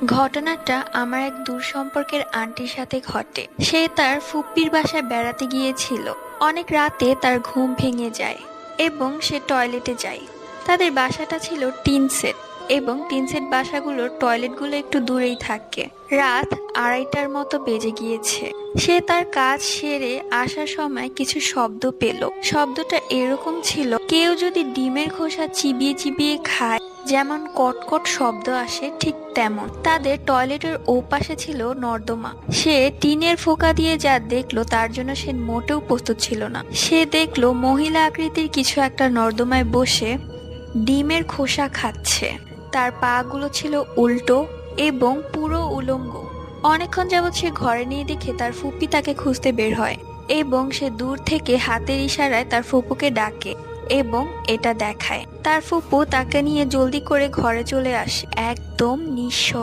ঘটনাটা আমার এক দূর সম্পর্কের আন্টির সাথে ঘটে। সে তার ফুপ্পির বাসায় বেড়াতে গিয়েছিল। অনেক রাতে তার ঘুম ভেঙে যায় এবং সে টয়লেটে যায়। তাদের বাসাটা ছিল টিন সেট এবং টিন সেট বাসাগুলোর টয়লেটগুলো একটু দূরেই থাকে। রাত 2:30টার মতো বেজে গিয়েছে। সে তার কাজ সেরে আসার সময় কিছু শব্দ পেল। শব্দটা এরকম ছিল, কেউ যদি ডিমের খোসা চিবিয়ে চিবিয়ে খায় যেমন কটকট শব্দ আসে ঠিক তেমন। তাদের টয়লেটের ওপাশে ছিল নর্দমা। সে টিনের ফোঁকা দিয়ে যা দেখলো তার জন্য সে মোটেও প্রস্তুত ছিল না। সে দেখলো মহিলা আকৃতির কিছু একটা নর্দমায় বসে ডিমের খোসা খাচ্ছে। তার পা গুলো ছিল উল্টো এবং পুরো উলঙ্গ। অনেকক্ষণ যাবৎ সে ঘরে নিয়ে দেখে তার ফুপি তাকে খুঁজতে বের হয় এবং সে দূর থেকে হাতের ইশারায় তার ফুপুকে ডাকে এবং এটা দেখায়। তার ফুপু তাকে নিয়ে জলদি করে ঘরে চলে আসে, একদম নিঃশব্দে।